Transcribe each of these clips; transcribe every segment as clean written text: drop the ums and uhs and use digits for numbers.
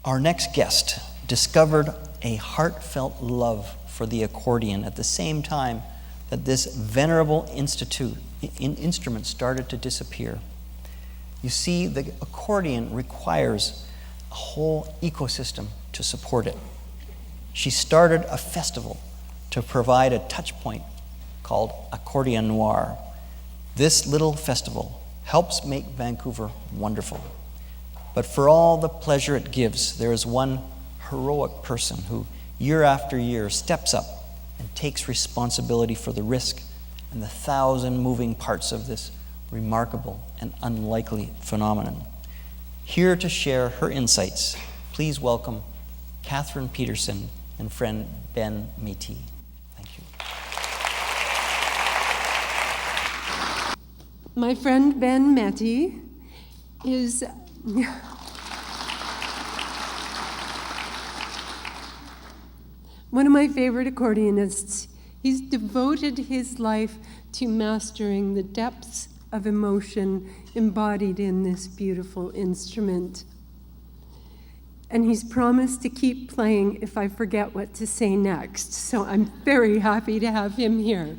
Our next guest discovered a heartfelt love for the accordion at the same time that this venerable instrument started to disappear. You see, the accordion requires a whole ecosystem to support it. She started a festival to provide a touch point called Accordion Noir. This little festival helps make Vancouver wonderful. But for all the pleasure it gives, there is one heroic person who, year after year, steps up and takes responsibility for the risk and the 1,000 moving parts of this remarkable and unlikely phenomenon. Here to share her insights, please welcome Katheryn Petersen and friend Ben Meti. Thank you. My friend Ben Meti is one of my favorite accordionists. He's devoted his life to mastering the depths of emotion embodied in this beautiful instrument. And he's promised to keep playing if I forget what to say next. So I'm very happy to have him here.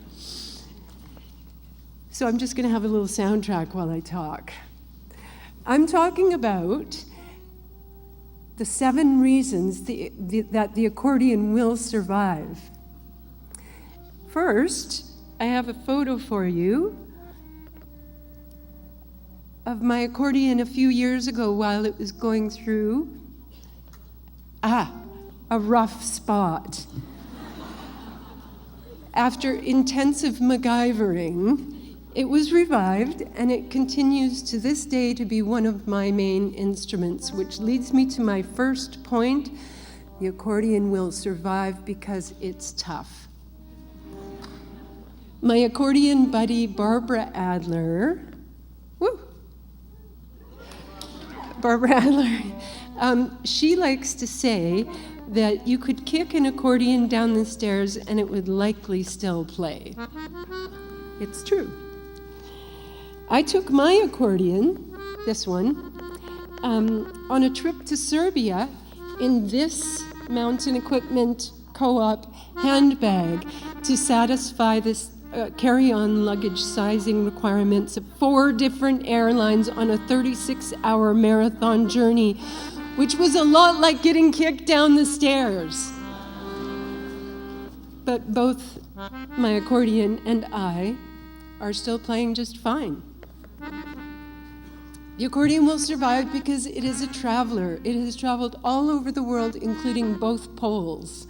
So I'm just going to have a little soundtrack while I talk. I'm talking about the 7 reasons that the accordion will survive. First, I have a photo for you of my accordion a few years ago while it was going through a rough spot. After intensive MacGyvering, it was revived, and it continues to this day to be one of my main instruments, which leads me to my first point. The accordion will survive because it's tough. My accordion buddy, Barbara Adler, she likes to say that you could kick an accordion down the stairs and it would likely still play. It's true. I took my accordion, this one, on a trip to Serbia in this mountain equipment co-op handbag to satisfy this carry-on luggage sizing requirements of 4 different airlines on a 36-hour marathon journey, which was a lot like getting kicked down the stairs. But both my accordion and I are still playing just fine. The accordion will survive because it is a traveler. It has traveled all over the world, including both poles.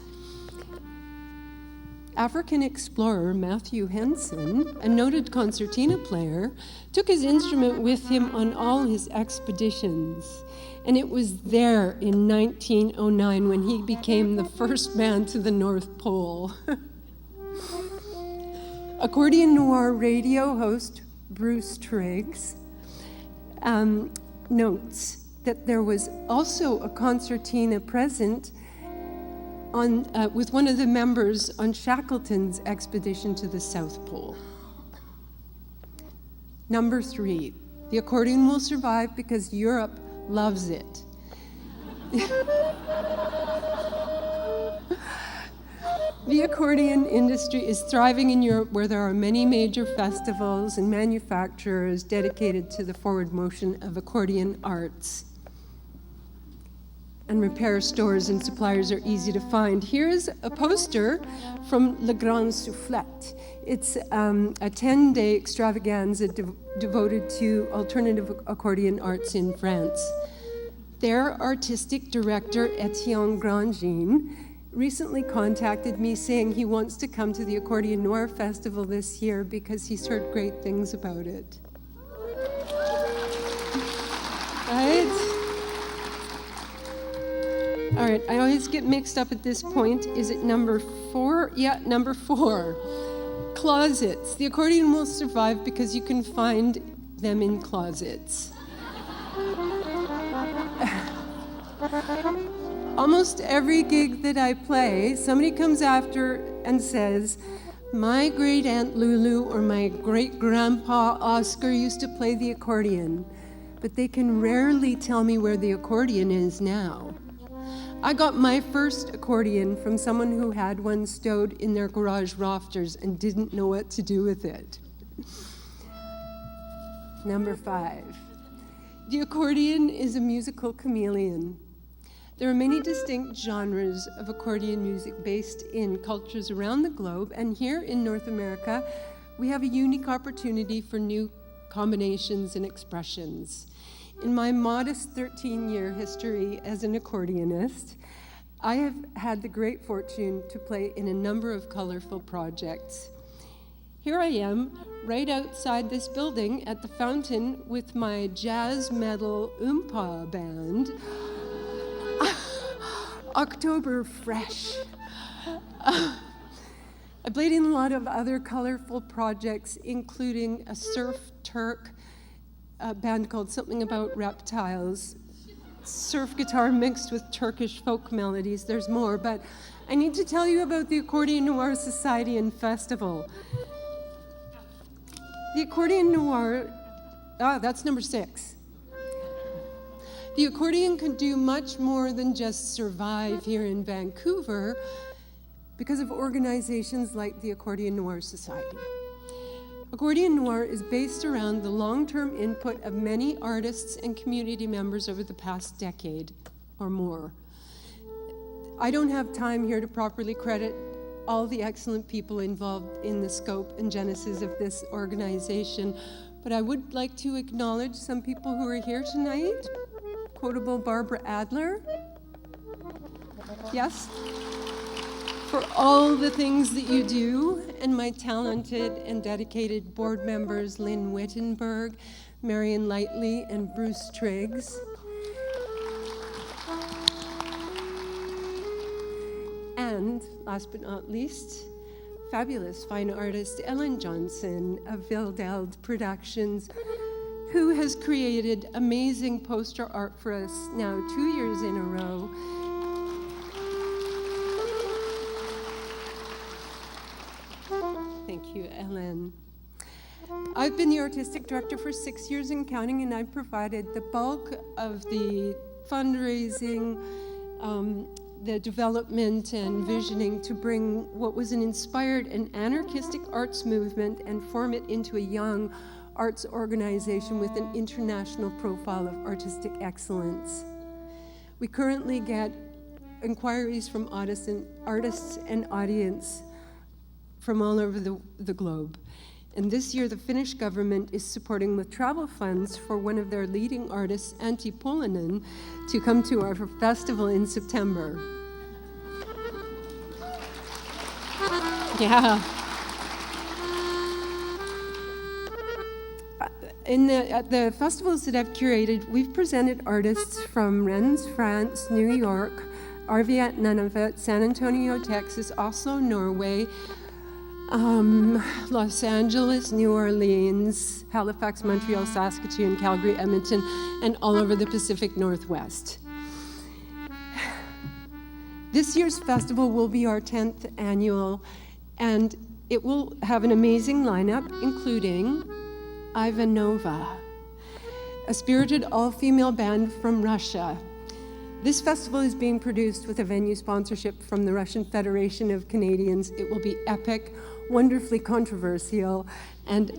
African explorer Matthew Henson, a noted concertina player, took his instrument with him on all his expeditions. And it was there in 1909 when he became the first man to the North Pole. Accordion Noir radio host Bruce Triggs notes that there was also a concertina present with one of the members on Shackleton's expedition to the South Pole. Number 3, the accordion will survive because Europe loves it. The accordion industry is thriving in Europe, where there are many major festivals and manufacturers dedicated to the forward motion of accordion arts. And repair stores and suppliers are easy to find. Here's a poster from Le Grand Soufflet. It's a 10-day extravaganza devoted to alternative accordion arts in France. Their artistic director, Etienne Grandjean, recently contacted me saying he wants to come to the Accordion Noir Festival this year because he's heard great things about it. Right? All right, I always get mixed up at this point. Is it number 4? Yeah, number 4. Closets. The accordion will survive because you can find them in closets. Almost every gig that I play, somebody comes after and says, my great Aunt Lulu or my great grandpa Oscar used to play the accordion, but they can rarely tell me where the accordion is now. I got my first accordion from someone who had one stowed in their garage rafters and didn't know what to do with it. Number 5. The accordion is a musical chameleon. There are many distinct genres of accordion music based in cultures around the globe, and here in North America, we have a unique opportunity for new combinations and expressions. In my modest 13-year history as an accordionist, I have had the great fortune to play in a number of colorful projects. Here I am, right outside this building at the fountain with my jazz metal oompa band, October Fresh. I played in a lot of other colorful projects, including a surf Turk band called something About Reptiles, surf guitar mixed with Turkish folk melodies. There's more, but I need to tell you about the Accordion Noir Society and Festival. The Accordion Noir, that's number 6. The accordion can do much more than just survive here in Vancouver because of organizations like the Accordion Noir Society. Accordion Noir is based around the long-term input of many artists and community members over the past decade or more. I don't have time here to properly credit all the excellent people involved in the scope and genesis of this organization, but I would like to acknowledge some people who are here tonight. Quotable Barbara Adler. Yes? For all the things that you do, and my talented and dedicated board members, Lynn Wittenberg, Marion Lightly, and Bruce Triggs. And last but not least, fabulous fine artist Ellen Johnson of Vildeld Productions, who has created amazing poster art for us now 2 years in a row. Thank you, Ellen. I've been the artistic director for 6 years and counting, and I've provided the bulk of the fundraising, the development and visioning to bring what was an inspired and anarchistic arts movement and form it into a young arts organization with an international profile of artistic excellence. We currently get inquiries from artists and audience from all over the globe. And this year, the Finnish government is supporting with travel funds for one of their leading artists, Antti Pulinen, to come to our festival in September. Yeah. At the festivals that I've curated, we've presented artists from Rennes, France, New York, Arviat, Nunavut, San Antonio, Texas, Oslo, Norway, Los Angeles, New Orleans, Halifax, Montreal, Saskatoon, Calgary, Edmonton, and all over the Pacific Northwest. This year's festival will be our 10th annual, and it will have an amazing lineup, including Ivanova, a spirited all-female band from Russia. This festival is being produced with a venue sponsorship from the Russian Federation of Canadians. It will be epic, wonderfully controversial, and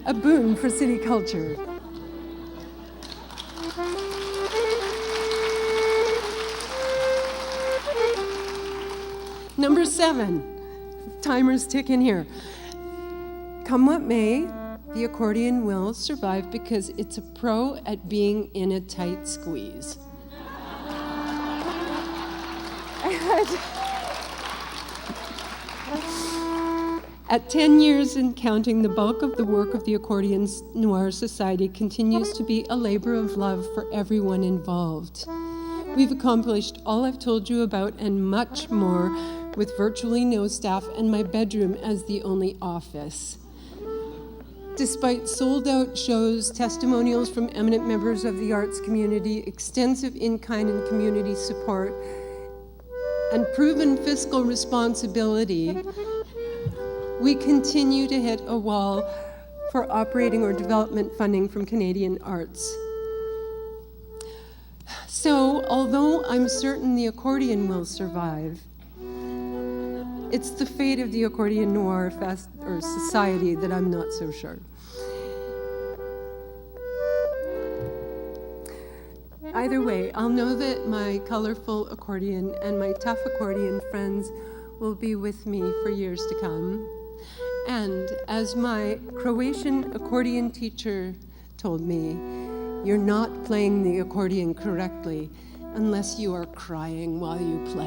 a boon for city culture. Number 7, timer's ticking here. Come what may, the accordion will survive because it's a pro at being in a tight squeeze. At 10 years and counting, the bulk of the work of the Accordion Noir Society continues to be a labor of love for everyone involved. We've accomplished all I've told you about and much more with virtually no staff and my bedroom as the only office. Despite sold-out shows, testimonials from eminent members of the arts community, extensive in-kind and community support, and proven fiscal responsibility, we continue to hit a wall for operating or development funding from Canadian arts. So, although I'm certain the accordion will survive, it's the fate of the Accordion Noir Society that I'm not so sure. Either way, I'll know that my colorful accordion and my tough accordion friends will be with me for years to come. And as my Croatian accordion teacher told me, you're not playing the accordion correctly unless you are crying while you play.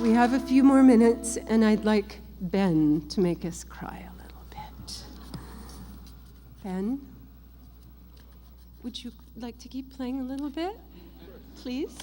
We have a few more minutes, and I'd like Ben to make us cry a little bit. Ben, would you like to keep playing a little bit, please?